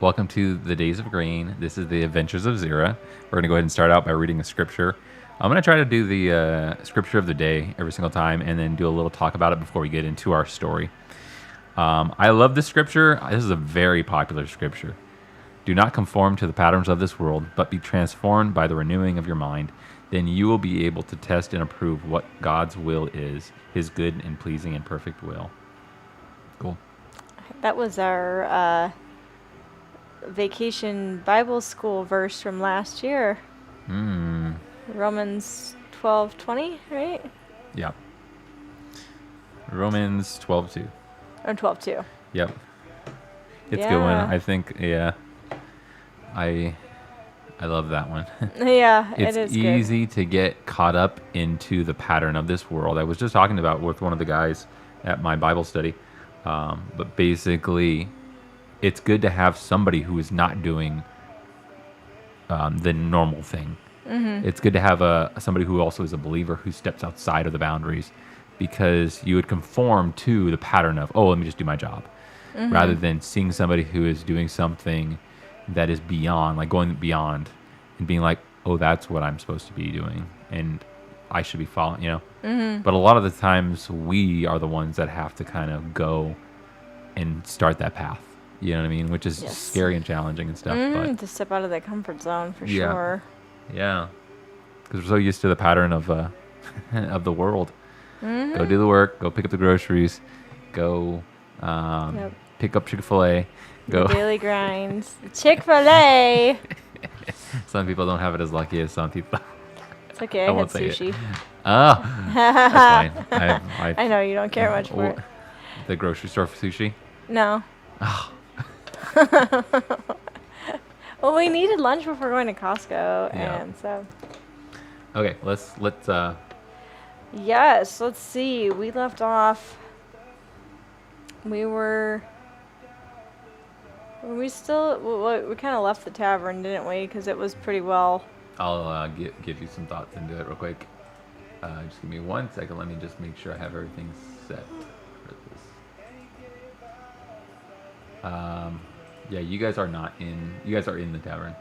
Welcome to the Days of Green. This is the Adventures of Zira. We're going to go ahead and start out by reading a scripture. I'm going to try to do the scripture of the day every single time and then do a little talk about it before we get into our story. I love this scripture. This is a very popular scripture. Do not conform to the patterns of this world, but be transformed by the renewing of your mind. Then you will be able to test and approve what God's will is, his good and pleasing and perfect will. Cool. That was our vacation Bible school verse from last year. Romans 12:20, right? Yeah. Romans 12:2. Or 12:2. Yep. It's a good one. I think, yeah. I love that one. Yeah, It's it is easy to get caught up into the pattern of this world. I was just talking about with one of the guys at my Bible study. But basically, it's good to have somebody who is not doing the normal thing. Mm-hmm. It's good to have somebody who also is a believer who steps outside of the boundaries, because you would conform to the pattern of, oh, let me just do my job, rather than seeing somebody who is doing something that is beyond, like going beyond and being like, oh, that's what I'm supposed to be doing and I should be following, But a lot of the times we are the ones that have to kind of go and start that path. You know what I mean? Which is scary and challenging and stuff. But to step out of that comfort zone for sure. Yeah. Because we're so used to the pattern of of the world. Go do the work. Go pick up the groceries. Go pick up Chick-fil-A. Go The daily grinds. Chick-fil-A. Some people don't have it as lucky as some people. It's okay. I had sushi. Oh, that's fine. I know you don't care much for it. The grocery store for sushi? No. Oh. Well, we needed lunch before going to Costco, and so. Okay, let's. Yes, let's see. We left off. We kind of left the tavern, didn't we? Because it was pretty well. I'll give you some thoughts into it real quick. Just give me 1 second. Let me just make sure I have everything set for this. Yeah, you guys are not in. You guys are in the tavern.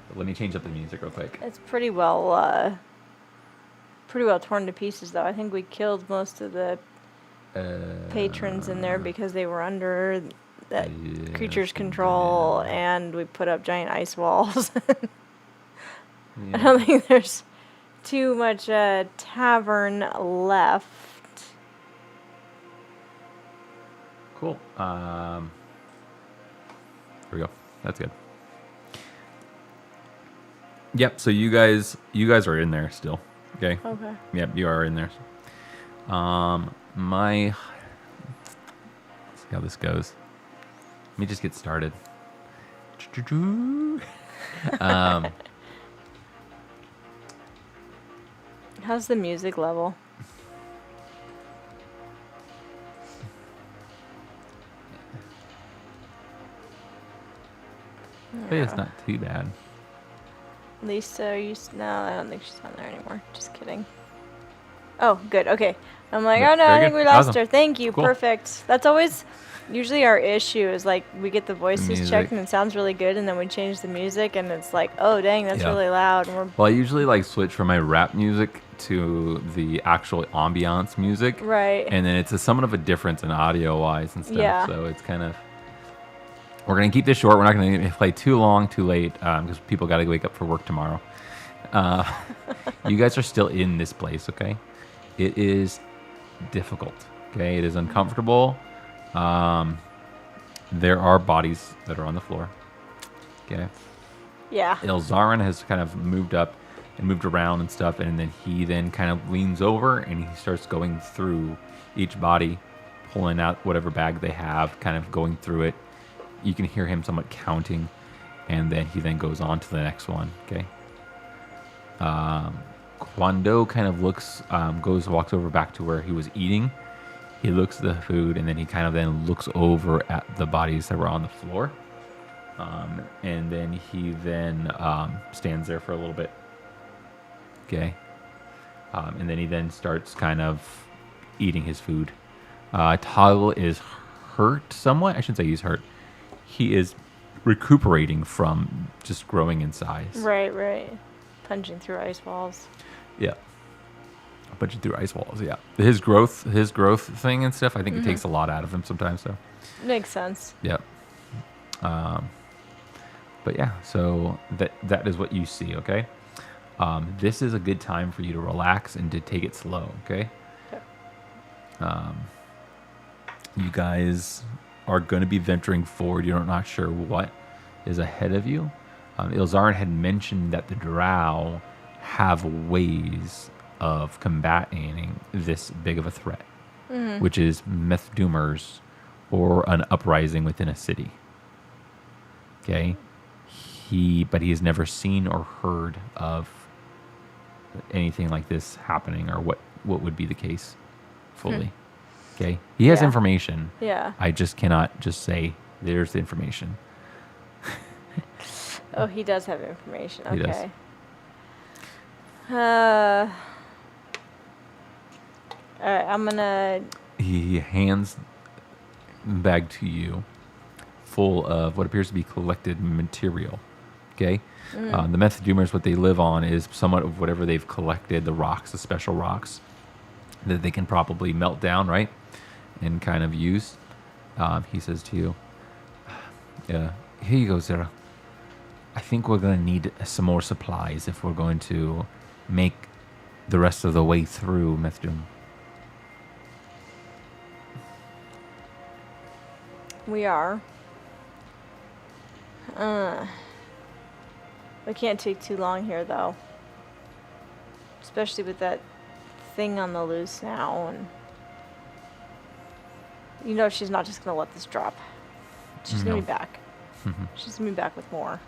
But let me change up the music real quick. It's pretty well torn to pieces, though. I think we killed most of the patrons in there because they were under that creature's control, and we put up giant ice walls. I don't think there's too much tavern left. Cool. There we go. That's good. Yep. So you guys are in there still. Okay. Okay. Yep. You are in there. Let's see how this goes. Let me just get started. How's the music level? Hey, it's not too bad. Lisa, no, I don't think she's on there anymore. Just kidding. Oh, good. Okay. I'm like, oh no, I think we lost her. Thank you. Cool. Perfect. That's always usually our issue is like we get the voices checked and it sounds really good, and then we change the music and it's like, oh dang, that's really loud. And well, I usually like switch from my rap music to the actual ambiance music. Right. And then it's somewhat of a difference in audio wise and stuff. Yeah. So it's kind of. We're going to keep this short. We're not going to play too long, too late, because people got to wake up for work tomorrow. You guys are still in this place, okay? It is difficult, okay? It is uncomfortable. There are bodies that are on the floor, okay? Yeah. Elzarin has kind of moved up and moved around and stuff, and then he then kind of leans over and he starts going through each body, pulling out whatever bag they have, kind of going through it. You can hear him somewhat counting, and then he then goes on to the next one, okay? Kwando kind of walks over back to where he was eating. He looks at the food, and then he kind of then looks over at the bodies that were on the floor. And then he then stands there for a little bit, okay? And then he then starts kind of eating his food. Toggle is hurt somewhat. I shouldn't say he's hurt. He is recuperating from just growing in size. Right, right. Punching through ice walls. Yeah. Punching through ice walls, yeah. His growth thing and stuff, I think it takes a lot out of him sometimes, so. Makes sense. Yep. But yeah, so that is what you see, okay? This is a good time for you to relax and to take it slow, okay? Okay. You guys are going to be venturing forward. You're not sure what is ahead of you. Ilzarin had mentioned that the Drow have ways of combating this big of a threat, which is Methdoomers or an uprising within a city. Okay? But he has never seen or heard of anything like this happening, or what would be the case fully. Okay? He has Yeah. information. Yeah. I just cannot just say, there's the information. Oh, he does have information. He does. Okay. All right, I'm gonna. He hands the bag to you full of what appears to be collected material. Okay? The Methodoomers, what they live on is somewhat of whatever they've collected, the rocks, the special rocks that they can probably melt down, right? And kind of use. He says to you, here you go, Zira. I think we're going to need some more supplies if we're going to make the rest of the way through Methdoom. We are. We can't take too long here, though. Especially with that thing on the loose now, and you know she's not just gonna let this drop. She's gonna No. be back. She's gonna be back with more.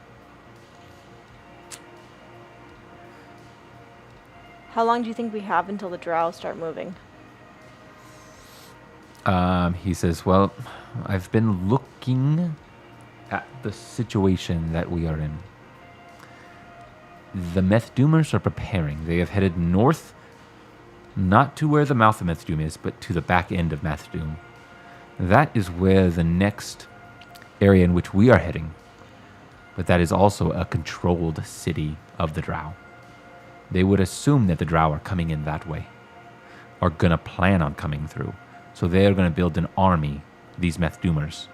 How long do you think we have until the Drow start moving? He says, well, I've been looking at the situation that we are in. The Methdoomers are preparing. They have headed north, not to where the mouth of Methdoom is, but to the back end of Methdoom. That is where the next area in which we are heading. But that is also a controlled city of the Drow. They would assume that the Drow are coming in that way, are going to plan on coming through. So they're going to build an army, these Methdoomers.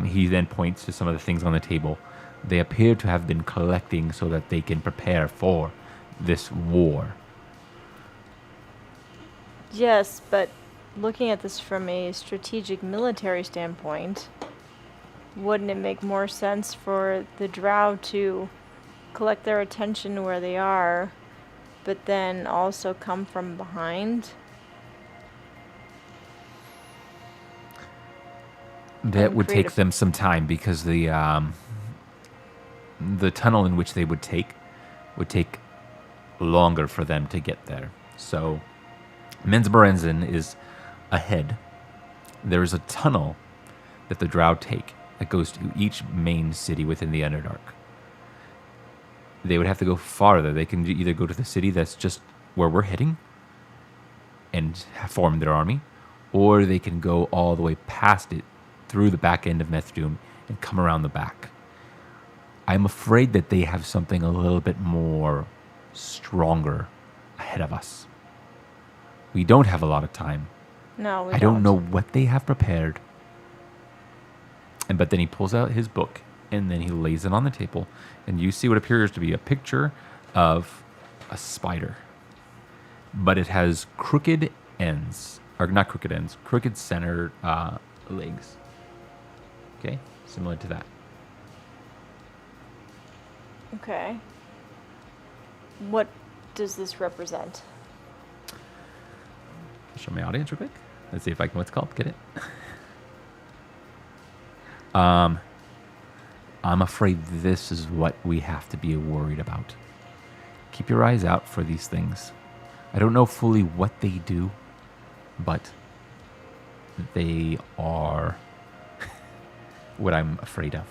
He then points to some of the things on the table. They appear to have been collecting so that they can prepare for this war. Yes, but looking at this from a strategic military standpoint, wouldn't it make more sense for the Drow to collect their attention where they are, but then also come from behind? That would take them some time because the tunnel in which they would take longer for them to get there. So Menzberenzen is ahead. There is a tunnel that the Drow take that goes to each main city within the Underdark. They would have to go farther. They can either go to the city that's just where we're heading and form their army, or they can go all the way past it through the back end of Methdoom and come around the back. I'm afraid that they have something a little bit more stronger ahead of us. We don't have a lot of time. No, we I don't know what they have prepared. But then he pulls out his book and then he lays it on the table, and you see what appears to be a picture of a spider. But it has crooked ends, or not crooked ends, crooked center legs. Okay, similar to that. Okay. What does this represent? Show my audience real quick. Let's see if I can, what's it called? Get it? I'm afraid this is what we have to be worried about. Keep your eyes out for these things. I don't know fully what they do, but they are what I'm afraid of.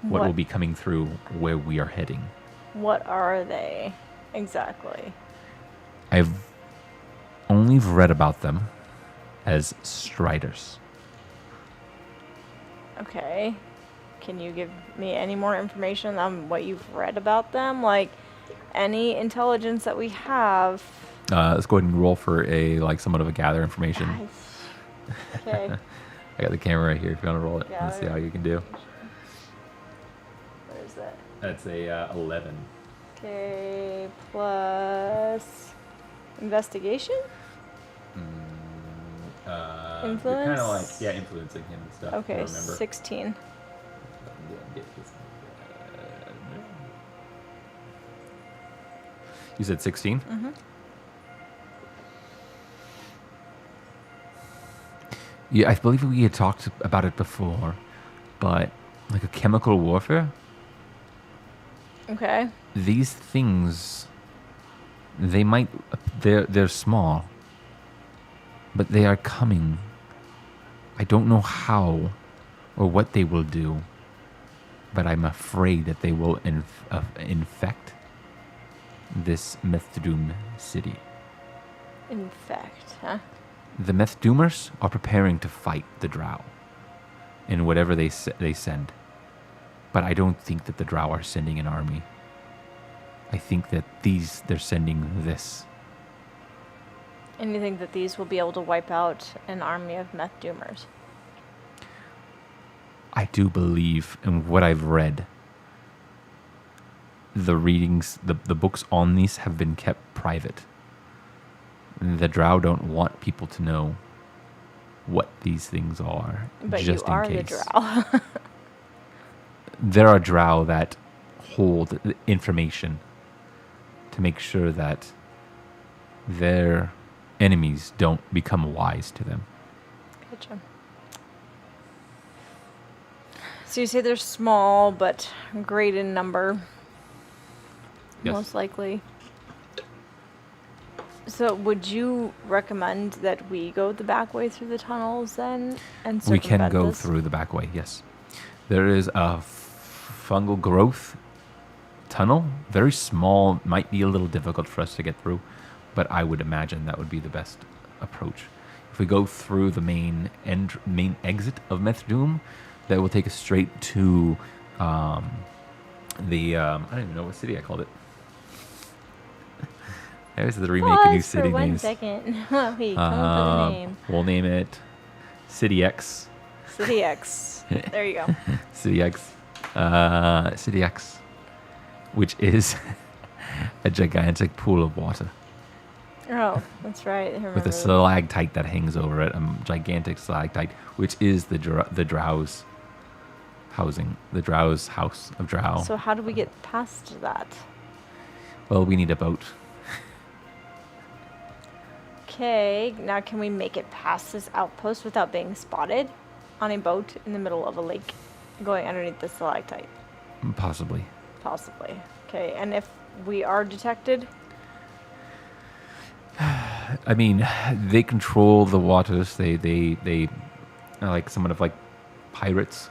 What will be coming through where we are heading. What are they exactly? I've only read about them as striders. Okay. can you give me any more information on what you've read about them? Like, any intelligence that we have. Let's go ahead and roll for somewhat of a gather information. Okay. I got the camera right here if you want to roll it. Let's see how you can do. What is that? That's a 11. Okay, plus investigation? Influence? You're kind of like, influencing him and stuff. Okay, 16. You said 16? Mm-hmm. Yeah, I believe we had talked about it before, but like a chemical warfare, Okay. these things, they're small, but they are coming. I don't know how or what they will do, but I'm afraid that they will infect this Methdoom city. Infect, huh? The Methdoomers are preparing to fight the Drow in whatever they send. But I don't think that the Drow are sending an army. I think that they're sending this. And you think that these will be able to wipe out an army of Methdoomers? I do believe in what I've read. The readings, the books on these have been kept private. The Drow don't want people to know what these things are, But just you are in the case. Drow. There are Drow that hold the information to make sure that their enemies don't become wise to them. Gotcha. So you say they're small, but great in number. Yes. Most likely. So would you recommend that we go the back way through the tunnels then? And We can circumvent go this? through the back way, yes. There is a fungal growth tunnel. Very small, might be a little difficult for us to get through, but I would imagine that would be the best approach. If we go through the main exit of Methdoom, that will take us straight to I don't even know what city I called it. There's the remake new city for 1 names. second. Wait, come up with a name. We'll name it City X. City X. There you go. City X. City X, which is a gigantic pool of water Oh, that's right. I remember with a stalactite that hangs over it, a gigantic stalactite, which is the Drow's housing, the Drow's house of Drow. So how do we get past that? Well, we need a boat. Okay, now can we make it past this outpost without being spotted on a boat in the middle of a lake going underneath the stalactite? Possibly. Possibly. Okay, and if we are detected? I mean, they control the waters. They are like somewhat of like pirates.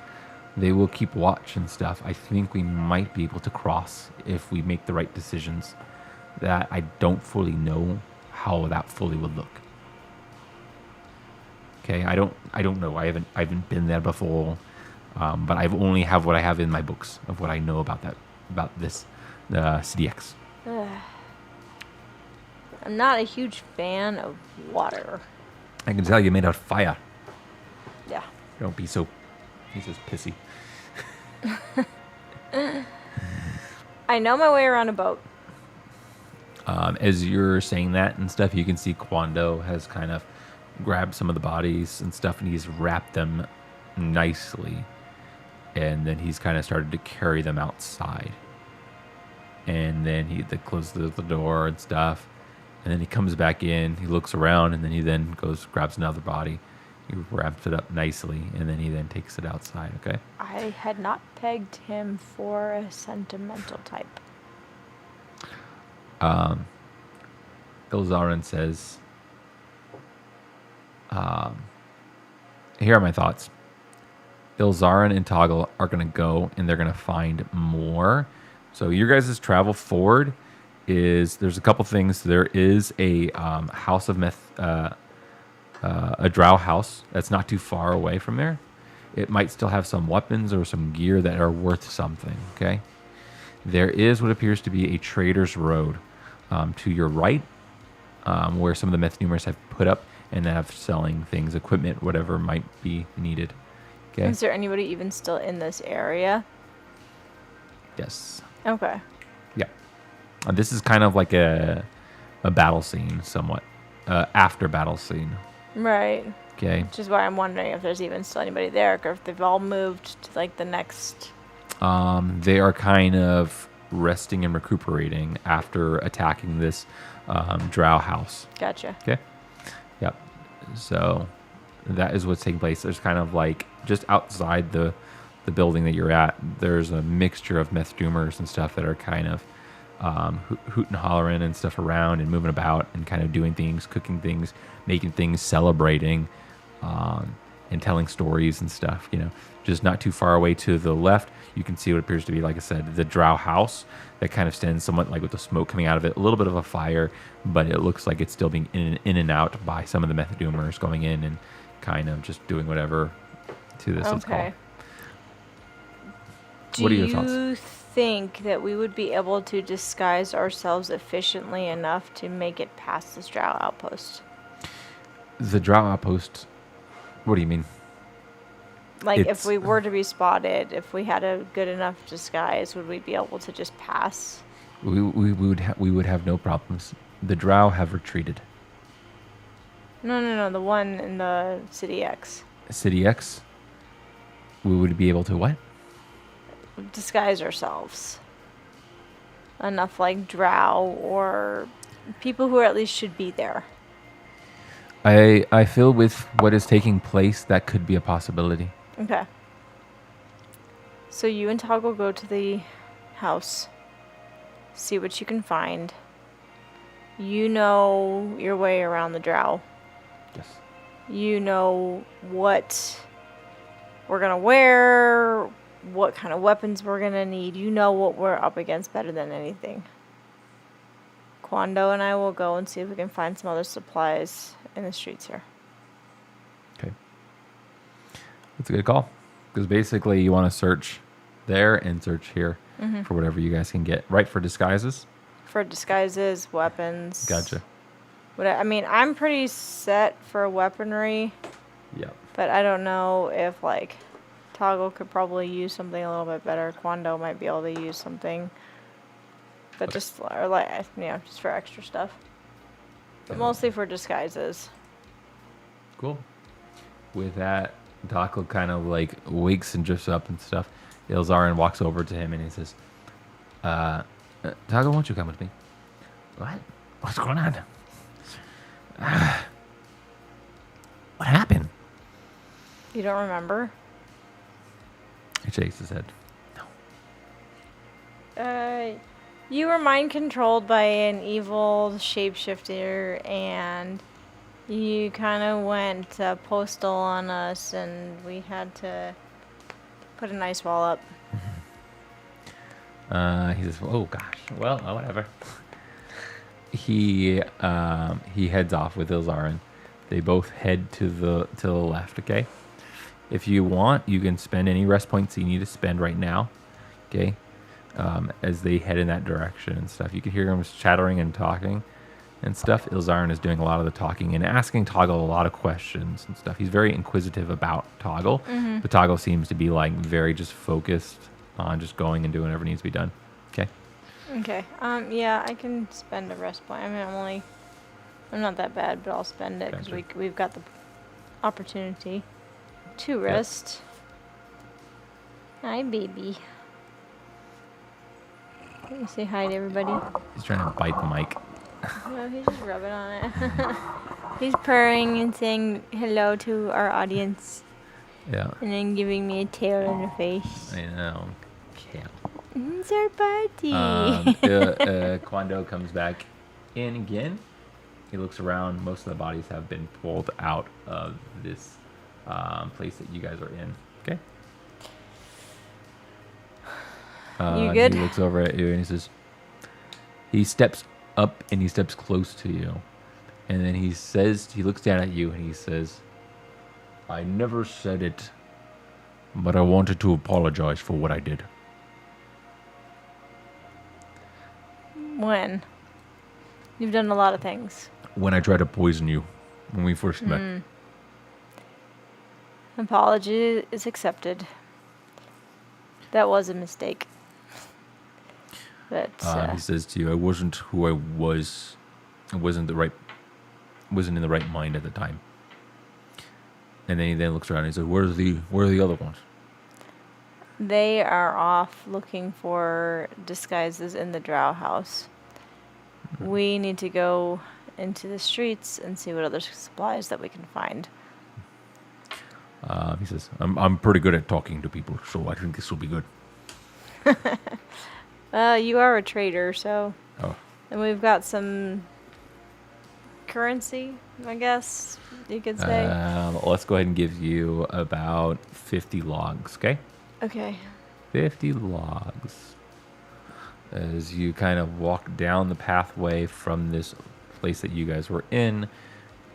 They will keep watch and stuff. I think we might be able to cross if we make the right decisions. That I don't fully know how that fully would look. Okay, I don't know. I haven't been there before, but I've only have what I have in my books of what I know about this CDX. I'm not a huge fan of water. I can tell you made out of fire. Yeah. Don't be so. He's just pissy. I know my way around a boat. As you're saying that and stuff, you can see Kwando has kind of grabbed some of the bodies and stuff, and he's wrapped them nicely, and then he's kind of started to carry them outside. And then he closes the door and stuff, and then he comes back in. He looks around, and then he goes grabs another body. He wraps it up nicely, and then he takes it outside. Okay. I had not pegged him for a sentimental type. Ilzarin says, here are my thoughts. Ilzarin and Toggle are going to go, and they're going to find more. So your guys' travel forward there's a couple things. There is a house of a Drow house that's not too far away from there. It might still have some weapons or some gear that are worth something. Okay. There is what appears to be a trader's road to your right, where some of the Methdoomers have put up and have selling things, equipment, whatever might be needed. Okay. Is there anybody even still in this area? Yes. Okay. Yeah. This is kind of like a battle scene, somewhat. After battle scene. Right. Okay. Which is why I'm wondering if there's even still anybody there, or if they've all moved to like the next. They are kind of resting and recuperating after attacking this Drow house. Gotcha. Okay. Yep. So that is what's taking place. There's kind of like just outside the building that you're at, there's a mixture of Methdoomers and stuff that are kind of hoot and hollering and stuff around and moving about and kind of doing things, cooking things, making things, celebrating, and telling stories and stuff. You know, just not too far away to the left, you can see what appears to be, like I said, the Drow house that kind of stands somewhat like with the smoke coming out of it, a little bit of a fire, but it looks like it's still being in and out by some of the Methdoomers going in and kind of just doing whatever to this. Okay. What are your thoughts? Do you think that we would be able to disguise ourselves efficiently enough to make it past this Drow outpost? The Drow outpost, what do you mean? Like, if we were to be spotted, if we had a good enough disguise, would we be able to just pass? We would have no problems. The Drow have retreated. No, the one in the City X. City X? We would be able to what? Disguise ourselves. Enough like Drow or people who at least should be there. I feel with what is taking place, that could be a possibility. Okay. So you and Toggle go to the house. See what you can find. You know your way around the Drow. Yes. You know what we're going to wear, what kind of weapons we're going to need. You know what we're up against better than anything. Quando and I will go and see if we can find some other supplies in the streets here. Okay. That's a good call. Because basically you want to search there and search here for whatever you guys can get. Right, for disguises? For disguises, weapons. Gotcha. I mean, I'm pretty set for weaponry. Yeah. But I don't know if, like, Toggle could probably use something a little bit better. Quando might be able to use something. But just for extra stuff. But mostly for disguises. Cool. With that, Toggle kind of like wakes and drifts up and stuff. Ilzarin walks over to him and he says, Toggle, won't you come with me? What? What's going on? What happened? You don't remember? He shakes his head. No. You were mind controlled by an evil shapeshifter, and you kind of went postal on us, and we had to put an ice wall up. He says, "Oh gosh, well, whatever." He heads off with Ilzarin. They both head to the left. Okay. If you want, you can spend any rest points you need to spend right now. Okay. As they head in that direction and stuff, you can hear them chattering and talking and stuff. Ilzarin is doing a lot of the talking and asking Toggle a lot of questions and stuff. He's very inquisitive about Toggle, but Toggle seems to be like very just focused on just going and doing whatever needs to be done. Okay. Okay. Yeah, I can spend a rest point. I mean, I'm not that bad, but I'll spend it because we've got the opportunity to rest. Yep. Hi, baby. Can you say hi to everybody? He's trying to bite the mic. No, he's just rubbing on it. He's purring and saying hello to our audience. Yeah. And then giving me a tail in the face. I know. Yeah. It's our party. Quando comes back in again. He looks around. Most of the bodies have been pulled out of this place that you guys are in. Okay. You good? He looks over at you and he says, he steps up and he steps close to you. And then he looks down at you and he says, I never said it But I wanted to apologize for what I did. When? You've done a lot of things. When I tried to poison you when we first met. Apology is accepted. That was a mistake. But He says to you, I wasn't who I was. I wasn't in the right mind at the time. And then he looks around and he says, where are the other ones? they are off looking for disguises in the Drow house. We need to go into the streets and see what other supplies that we can find. He says, I'm pretty good at talking to people, so I think this will be good. You are a trader, so... Oh. And we've got some currency, I guess you could say. Let's go ahead and give you about 50 logs, okay? Okay. 50 logs. As you kind of walk down the pathway from this place that you guys were in,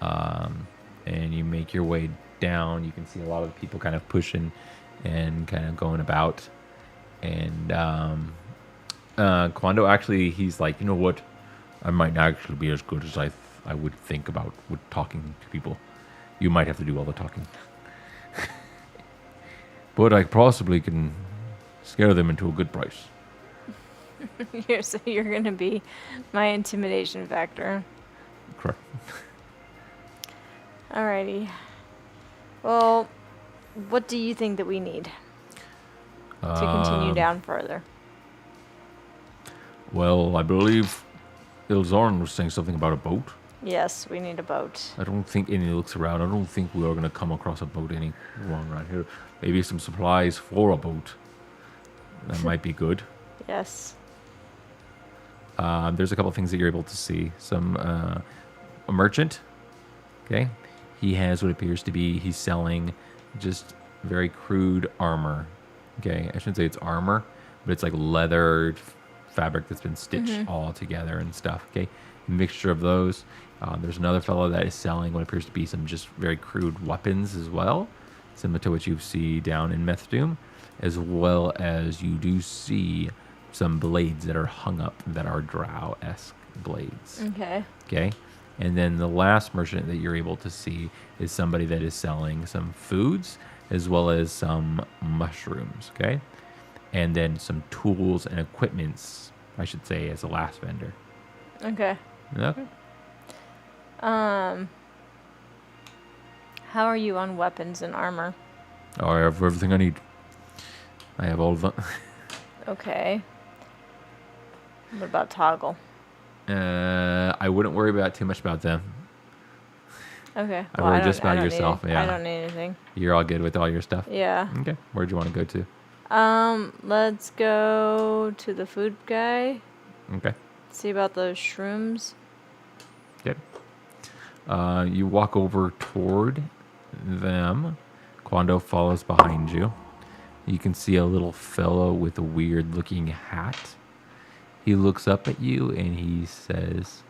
and you make your way down, you can see a lot of people kind of pushing and kind of going about. And Quando actually, he's like, you know what? I might not actually be as good as I would think about with talking to people. You might have to do all the talking. But I possibly can scare them into a good price. So you're going to be my intimidation factor. Correct. Alrighty. Well, what do you think that we need to continue down further? Well, I believe Ilzorn was saying something about a boat. Yes, we need a boat. I don't think any looks around. I don't think we are going to come across a boat any wrong around here. Maybe some supplies for a boat. That might be good. Yes. There's a couple of things that you're able to see. Some a merchant. Okay, he has what appears to be he's selling just very crude armor. Okay, I shouldn't say it's armor, but it's like leather fabric that's been stitched all together and stuff. Okay, a mixture of those. There's another fellow that is selling what appears to be some just very crude weapons as well, similar to what you see down in Methdoom, as well as you do see some blades that are hung up that are Drow-esque blades. Okay. Okay. And then the last merchant that you're able to see is somebody that is selling some foods as well as some mushrooms. Okay. And then some tools and equipments, I should say, as the last vendor. Okay. Okay. How are you on weapons and armor? Oh, I have everything I need. I have all of them. Okay. What about toggle? I wouldn't worry about too much about them. Okay. I'd worry just about yourself. Yeah. I don't need anything. You're all good with all your stuff? Yeah. Okay. Where'd you want to go to? Let's go to the food guy. Okay. See about those shrooms. Good. You walk over toward them. Quando follows behind you. You can see a little fellow with a weird looking hat. He looks up at you and he says,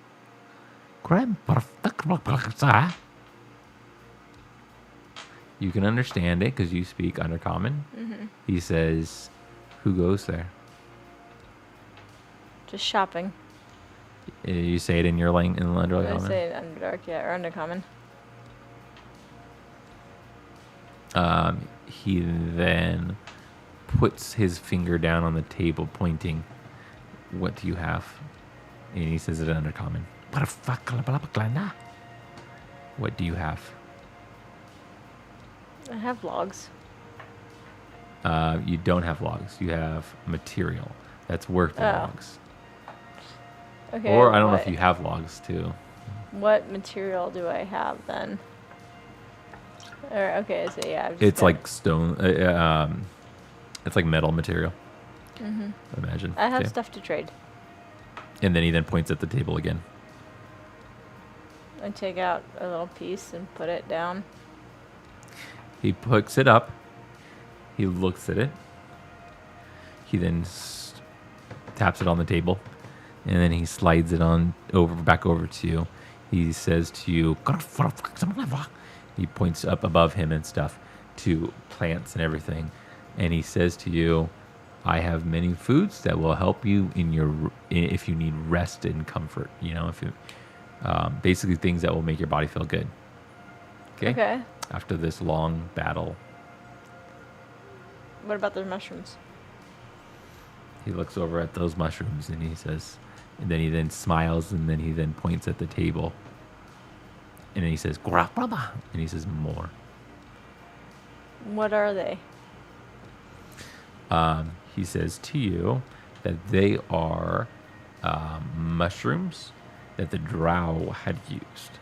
you can understand it because you speak Undercommon. Mm-hmm. He says, who goes there? Just shopping. You say it in your in Undercommon? I say it Underdark, yeah, or Undercommon. He then puts his finger down on the table, pointing. What do you have? And he says it in Undercommon. What do you have? I have logs. You don't have logs. You have material that's worth the logs. Okay. Or I don't know if you have logs too. What material do I have then? Or okay, so yeah. It's like stone. It's like metal material. Mm-hmm. Imagine. I have okay. stuff to trade. And then he then points at the table again. I take out a little piece and put it down. He picks it up. He looks at it. He then taps it on the table, and then he slides it on back over to you. He says to you, he points up above him and stuff. to plants and everything. And he says to you, I have many foods that will help you if you need rest and comfort. If you basically things that will make your body feel good. Okay. After this long battle. What about the mushrooms? He looks over at those mushrooms and he says, and then he smiles and then he points at the table. And then he says, and he says, more. What are they? He says to you that they are mushrooms that the Drow had used.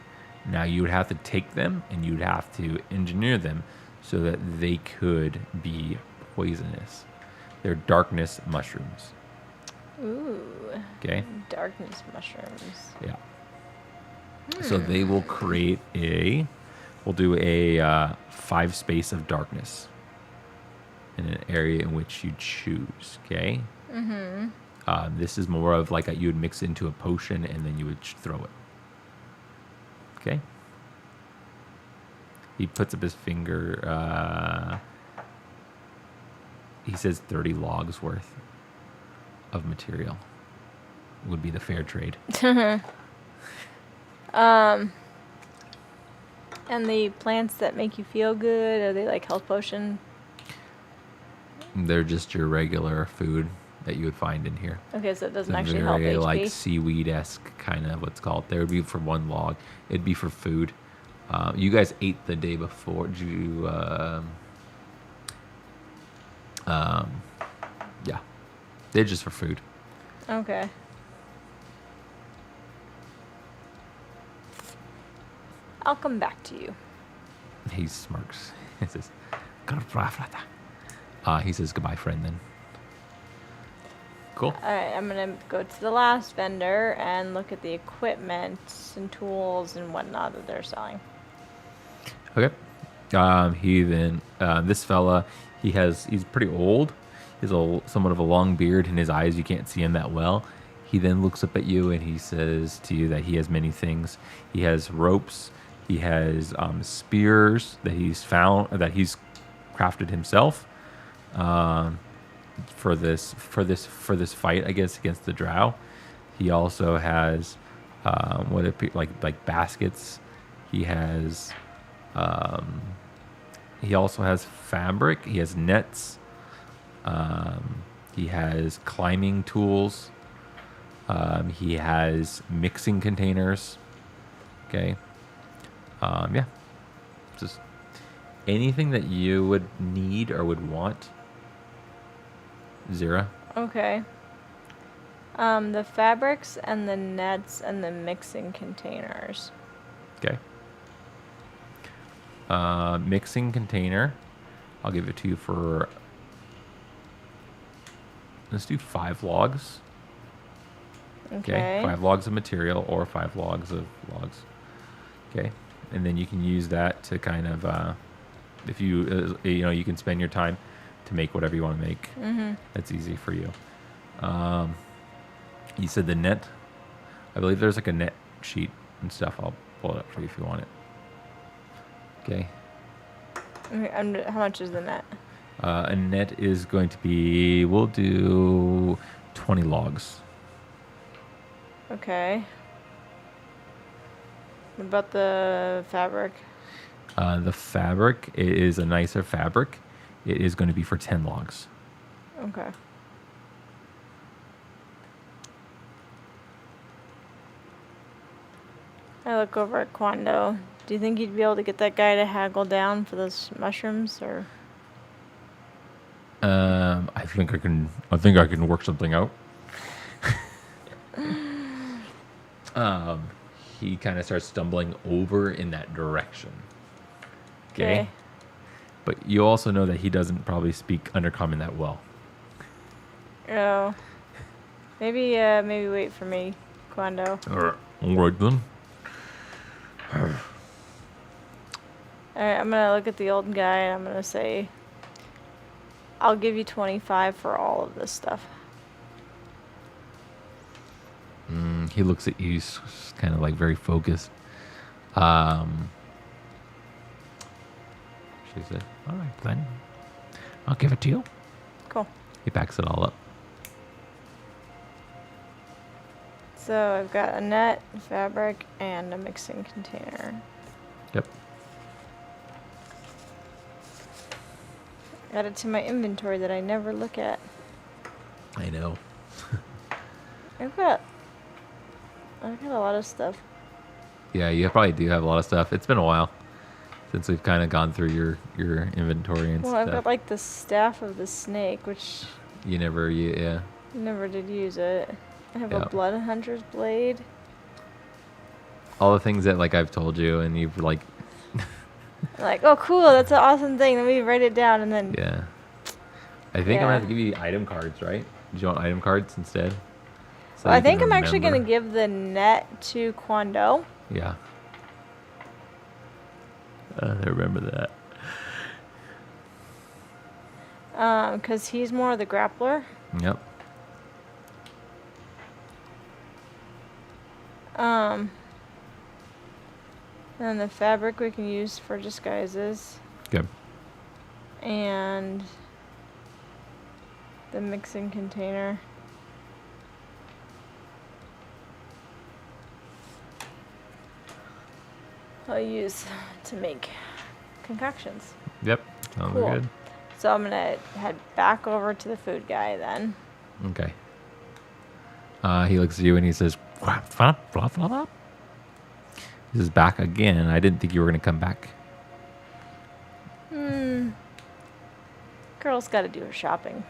Now you would have to take them and you'd have to engineer them so that they could be poisonous. They're darkness mushrooms. Ooh. Okay. Darkness mushrooms. Yeah. So they will create we'll do a 5 space of darkness in an area in which you choose. Okay. Mm-hmm. This is more of like you would mix into a potion and then you would throw it. Okay. He puts up his finger. He says 30 logs worth of material would be the fair trade. And the plants that make you feel good, are they like health potion? They're just your regular food that you would find in here. Okay, so it doesn't It's actually help very HP? like seaweed-esque kind of what's called. There would be for one log. It'd be for food. You guys ate the day before. Did you? Yeah, they're just for food. Okay. I'll come back to you. He smirks. He says, he says goodbye, friend, then. Cool. Alright, I'm going to go to the last vendor and look at the equipment and tools and whatnot that they're selling. Okay. He then, this fella, he's pretty old. He has somewhat of a long beard. In his eyes, you can't see him that well. He then looks up at you and he says to you that he has many things. He has ropes. He has spears that he's crafted himself for this fight, I guess, against the Drow. He also has like baskets. He has he also has fabric. He has nets. He has climbing tools. He has mixing containers. Okay. Yeah. Just anything that you would need or would want. Zira. Okay. The fabrics and the nets and the mixing containers. Okay. Mixing container. I'll give it to you for. Let's do 5 logs. Okay. 5 logs of material or 5 logs of logs. Okay. And then you can use that to kind of, if you, you can spend your time to make whatever you want to make. Mm-hmm. That's easy for you. You said the net. I believe there's like a net sheet and stuff. I'll pull it up for you if you want it. Okay. Okay, how much is the net? A net is going to be, we'll do 20 logs. Okay. What about the fabric? The fabric is a nicer fabric. It is going to be for 10 logs. Okay. I look over at Quando. Do you think you'd be able to get that guy to haggle down for those mushrooms, or? I think I can work something out. He kind of starts stumbling over in that direction. Okay. But you also know that he doesn't probably speak Undercommon that well. Oh. Maybe wait for me, Quando. All right then. Alright, I'm gonna look at the old guy and I'm gonna say, I'll give you 25 for all of this stuff. He looks at you, he's kind of like very focused. She said, all right, then. I'll give it to you. Cool. He packs it all up. So I've got a net, fabric, and a mixing container. Yep. Add it to my inventory that I never look at. I know. I've got a lot of stuff. Yeah, you probably do have a lot of stuff. It's been a while since we've kind of gone through your inventory and Well, stuff. I've got like the staff of the snake, which You never, yeah. never did use it. I have Yeah. a blood hunter's blade. All the things that like I've told you and you've like, Like, oh, cool, that's an awesome thing. Let me write it down and then. yeah. I think I'm gonna have to Yeah. give you item cards, right? Do you want item cards instead? So Well, I you can think I'm actually going to remember? give the net to Kwando. Yeah. I remember that. Because he's more of the grappler. Yep. And the fabric we can use for disguises. Good. And the mixing container. I'll use to make concoctions. Yep. Sounds Cool. good. So I'm gonna head back over to the food guy then. Okay. He looks at you and he says, blah, blah, blah, blah, blah. He says, back again. I didn't think you were going to come back. Girl's gotta do her shopping.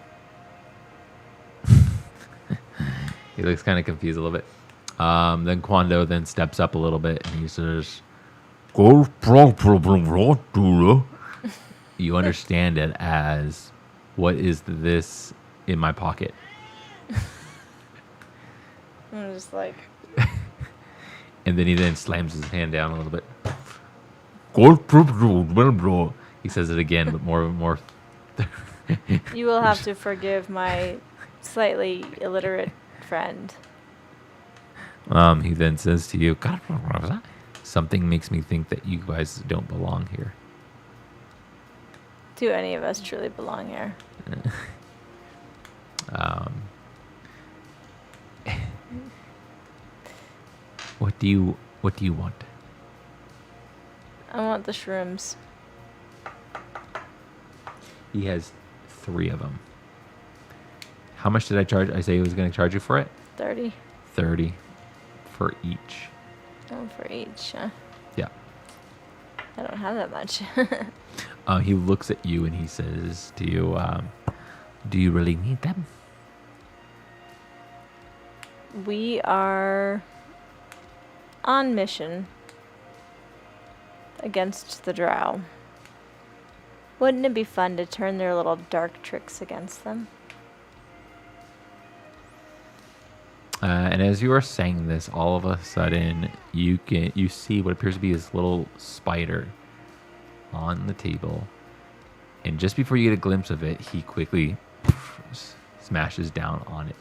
He looks kind of confused a little bit. Then Kwando then steps up a little bit and he says, you understand it as, what is this in my pocket? I'm just like, And then he then slams his hand down a little bit. He says it again, but more. you will have to forgive my slightly illiterate friend. He then says to you, something makes me think that you guys don't belong here. Do any of us truly belong here? What do you want? I want the shrooms. He has 3 of them. How much did I charge? I say he was going to charge you for it? 30. 30 for each. Oh, for each. Huh? Yeah. I don't have that much. He looks at you and he says to you, do you really need them? We are on mission against the Drow. Wouldn't it be fun to turn their little dark tricks against them? And as you are saying this, all of a sudden you see what appears to be this little spider on the table, and just before you get a glimpse of it, he quickly smashes down on it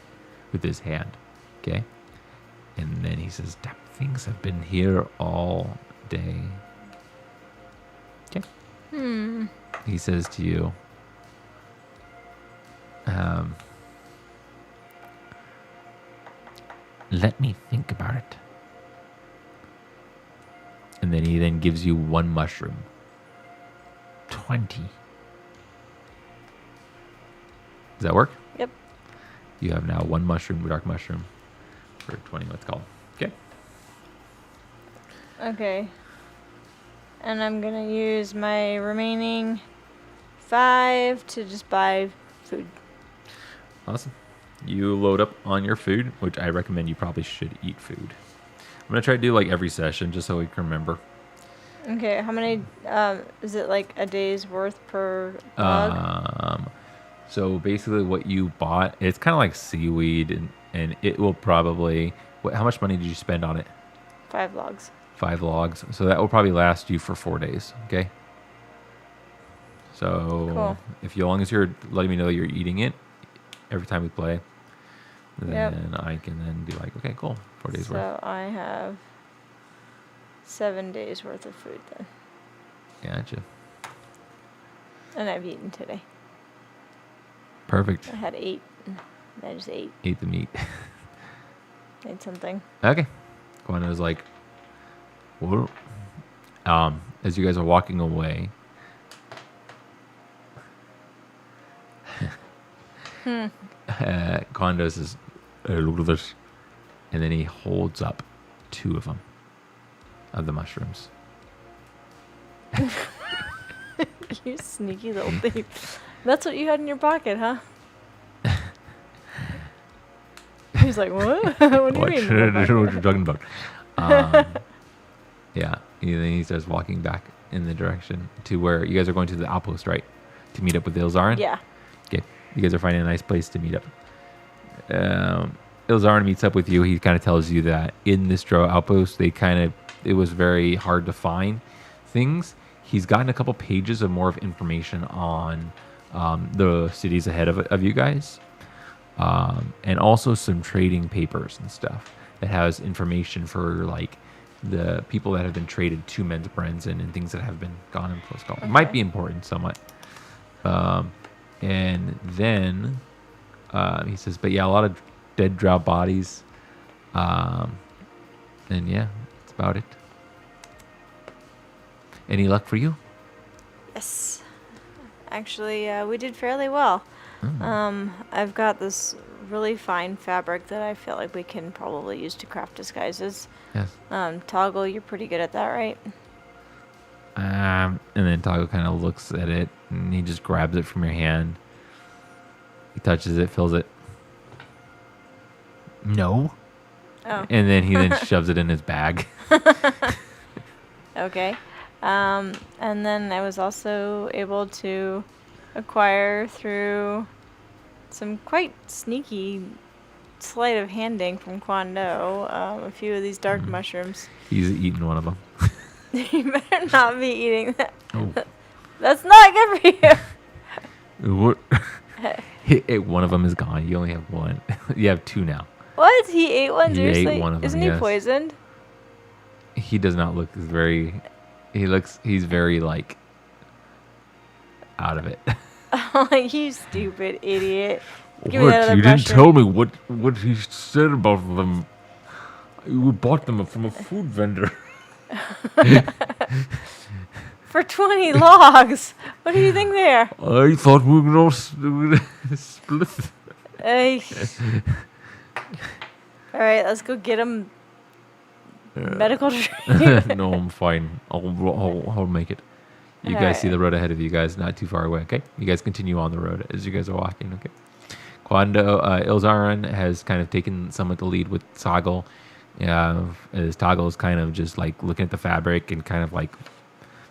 with his hand. Okay, and then he says, "Damn things have been here all day." Okay. He says to you, let me think about it. And then he then gives you 1 mushroom. 20. Does that work? Yep. You have now 1 mushroom, dark mushroom, for 20, let's call. Okay. Okay. And I'm gonna use my remaining 5 to just buy food. Awesome. You load up on your food, which I recommend you probably should eat food. I'm going to try to do like every session just so we can remember. Okay, how many, is it like a day's worth per dog? So basically what you bought, it's kind of like seaweed and it will probably, how much money did you spend on it? 5 logs. 5 logs. So that will probably last you for 4 days. Okay. So Cool. as long as you're letting me know you're eating it every time we play, Yep. then I can then be like, okay, cool. 4 days worth. So I have 7 days worth of food then. Gotcha. And I've eaten today. Perfect. I had 8. I just ate. Ate the meat. Ate something. Okay. Quando's like, whoa. As you guys are walking away, Quando says, hey, look at this. And then he holds up 2 of them, of the mushrooms. You sneaky little thief. That's what you had in your pocket, huh? He's like, what? What do you mean? I don't know what you're talking about. Yeah. And then he starts walking back in the direction to where you guys are going to the outpost, right? To meet up with Ilzarin? Yeah. Okay. You guys are finding a nice place to meet up. Ilzarin meets up with you. He kind of tells you that in this Drow outpost, it was very hard to find things. He's gotten a couple pages of more of information on the cities ahead of you guys. And also some trading papers and stuff that has information for like the people that have been traded to men's brands and things that have been gone in close call. Okay. Might be important somewhat. And then he says, but yeah, a lot of dead Drow bodies. And yeah, that's about it. Any luck for you? Yes. Actually, we did fairly well. I've got this really fine fabric that I feel like we can probably use to craft disguises. Yes. Toggle, you're pretty good at that, right? And then Toggle kind of looks at it and he just grabs it from your hand. He touches it, feels it. No. Oh. And then he shoves it in his bag. Okay. And then I was also able to acquire through some quite sneaky sleight of handing from Quando a few of these dark mushrooms. He's eaten one of them. You better not be eating that. Oh. That's not good for you. What? One of them is gone. You only have one. You have 2 now. What? He ate one? He Seriously? ate one of them, Isn't he yes. poisoned? He does not look he's very like out of it. Like, you stupid idiot. Give me that What? other You didn't mushroom. tell me what he said about them. You bought them from a food vendor. For 20 logs. What do you think there? I thought we were going to split. All right, let's go get him medical treatment. No, I'm fine. I'll make it. You guys see the road ahead of you guys, not too far away, okay? You guys continue on the road as you guys are walking, okay? Quando, Ilzarin has kind of taken somewhat the lead with Toggle. As Toggle is kind of just like looking at the fabric and kind of like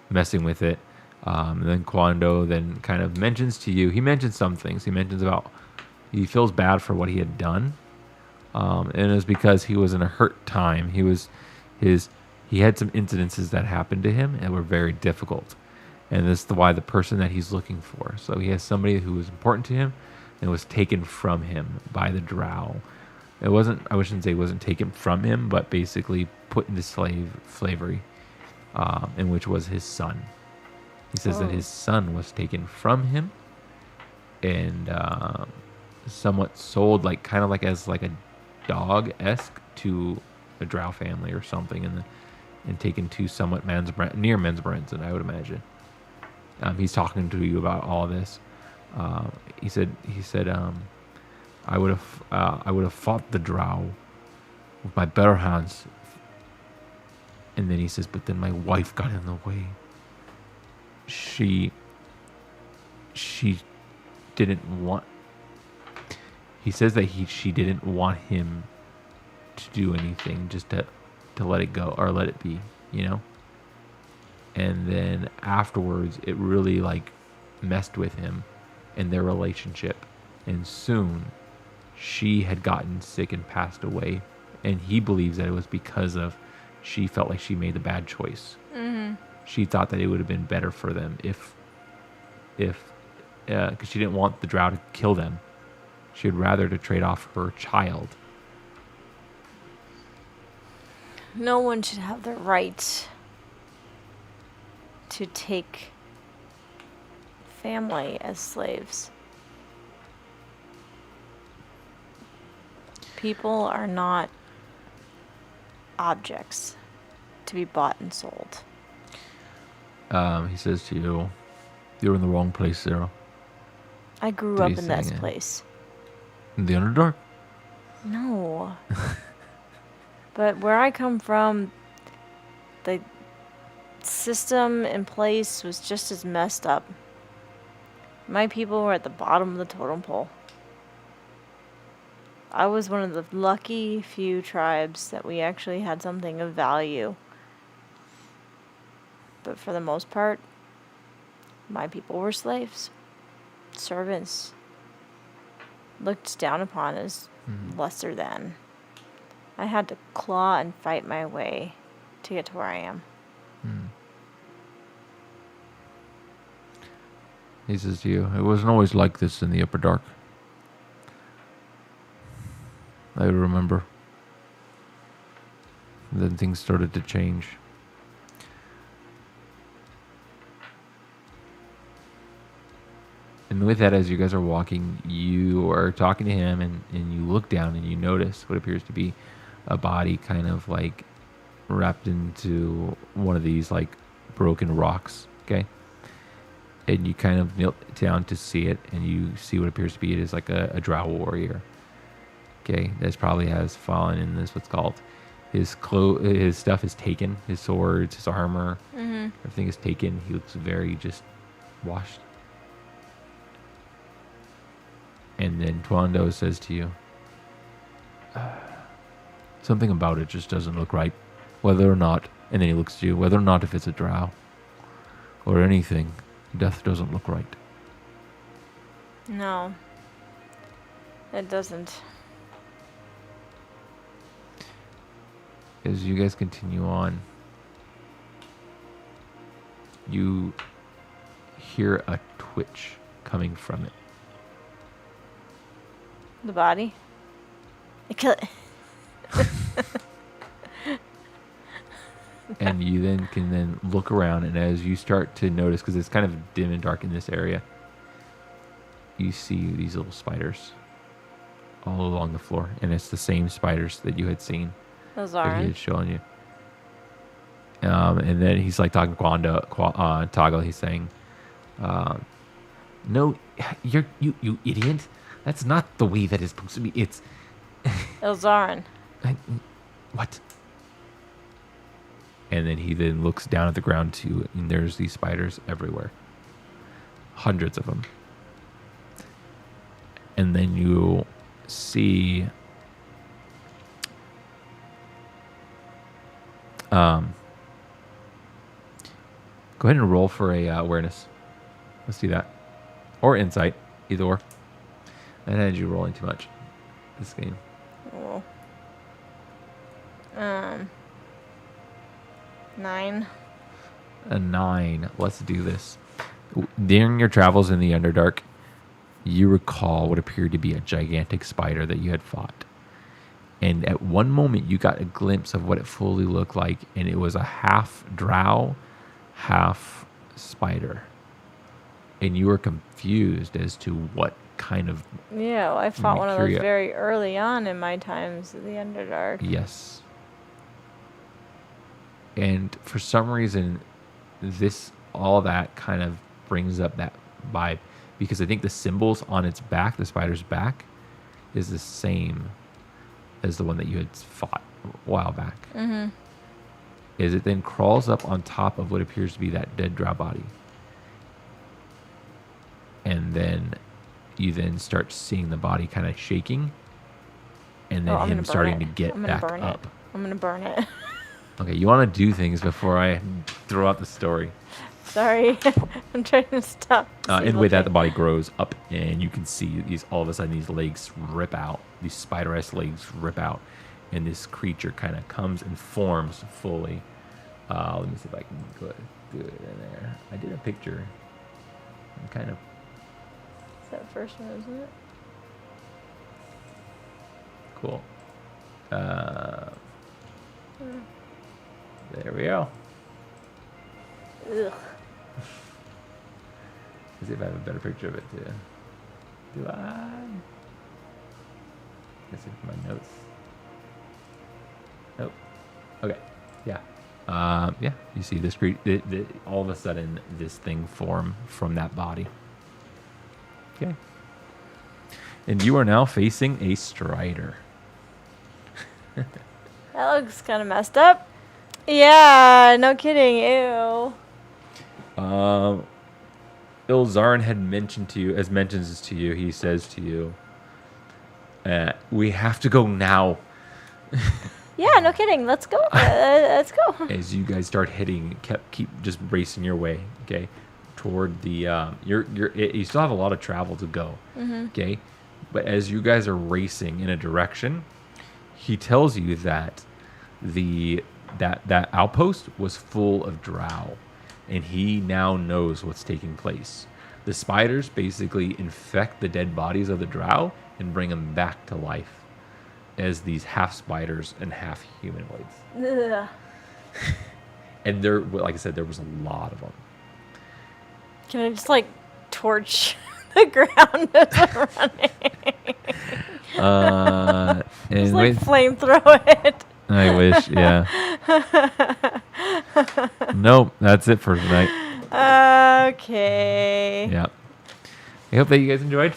messing with it. And then Quando then kind of mentions to you, he mentions some things. He mentions about he feels bad for what he had done. And it was because he was in a hurt time. He had some incidences that happened to him and were very difficult. And this is why the person that he's looking for. So he has somebody who was important to him and was taken from him by the Drow. I shouldn't say it wasn't taken from him, but basically put into slavery, in which was his son. He says that his son was taken from him and somewhat sold kind of as like a dog-esque to a Drow family or something, and taken to somewhat near men's Branson, I would imagine. He's talking to you about all this. He said, I would have fought the Drow with my bare hands. And then he says, but then my wife got in the way. She didn't want. He says that she didn't want him to do anything, just to let it go or let it be, you know. And then afterwards, it really messed with him and their relationship. And soon, she had gotten sick and passed away. And he believes that it was because of she felt like she made the bad choice. Mm-hmm. She thought that it would have been better for them if because she didn't want the Drow to kill them. She would rather to trade off her child. No one should have the right to take family as slaves. People are not objects to be bought and sold. He says to you, "You're in the wrong place, Zira. I grew Did up he in say this it? place. In the Underdark." No. But where I come from, the system in place was just as messed up. My people were at the bottom of the totem pole. I was one of the lucky few tribes that we actually had something of value. But for the most part, my people were slaves, servants, looked down upon as lesser than. I had to claw and fight my way to get to where I am. He says to you, "It wasn't always like this in the Upper Dark. I remember. Then things started to change. And with that, as you guys are walking, you are talking to him, and you look down and you notice what appears to be a body kind of like wrapped into one of these like broken rocks, okay? And you kind of kneel down to see it, and you see what appears to be it is like a Drow warrior, okay? That probably has fallen in this, what's called, his stuff is taken, his swords, his armor, everything is taken. He looks very just washed. And then Tuando says to you, "Something about it just doesn't look right. Whether or not," and then he looks at you, "whether or not if it's a Drow or anything, death doesn't look right." No, it doesn't. As you guys continue on, you hear a twitch coming from it. The body? I kill it. And you then can look around, and as you start to notice, because it's kind of dim and dark in this area, you see these little spiders all along the floor, and it's the same spiders that you had seen Those that he aren't. had shown you. And then he's like talking to Toggle. He's saying, "No, you idiot! That's not the way that it's supposed to be. It's Elzarin. what?" And then he then looks down at the ground too, and there's these spiders everywhere, hundreds of them. And then you see go ahead and roll for a awareness. Let's do that. Or insight, either or. I had you rolling too much this game. Oh. 9. A 9. Let's do this. During your travels in the Underdark, you recall what appeared to be a gigantic spider that you had fought. And at one moment, you got a glimpse of what it fully looked like, and it was a half Drow, half spider. And you were confused as to what kind of... Yeah, well, I fought one of those Mercuria. very early on in my times in the Underdark. Yes. And for some reason, all that kind of brings up that vibe, because I think the symbols on its back, the spider's back, is the same as the one that you had fought a while back. Mm-hmm. Is it then crawls up on top of what appears to be that dead Drow body. And then you then start seeing the body kind of shaking, and then him starting to get back up. I'm going to burn it. Okay, you want to do things before I throw out the story. Sorry. I'm trying to stop. And with that, the body grows up, and you can see all of a sudden these legs rip out. These spider-esque legs rip out, and this creature kind of comes and forms fully. Let me see if I can do it in there. I did a picture. I'm kind of... It's that first one, isn't it? Cool. There we go. Ugh. Let's see if I have a better picture of it too. Do I? Let's see my notes. Nope. Okay. Yeah. Yeah. You see this all of a sudden this thing form from that body. Okay. And you are now facing a Strider. That looks kind of messed up. Yeah, no kidding. Ew. Ilzarin had mentioned to you, mentions this to you, he says to you, we have to go now. Yeah, no kidding. Let's go. Let's go. As you guys start heading, keep just racing your way, okay, toward the, you still have a lot of travel to go, okay, but as you guys are racing in a direction, he tells you that that outpost was full of Drow, and he now knows what's taking place. The spiders basically infect the dead bodies of the Drow and bring them back to life as these half spiders and half humanoids. Ugh. And there, like I said, there was a lot of them. Can I just like torch the ground as I'm running? And Just like flamethrow it. I wish, yeah. Nope, that's it for tonight. Okay. Yeah. I hope that you guys enjoyed.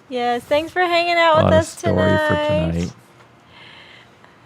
Yes, thanks for hanging out with A lot of us story tonight. for tonight.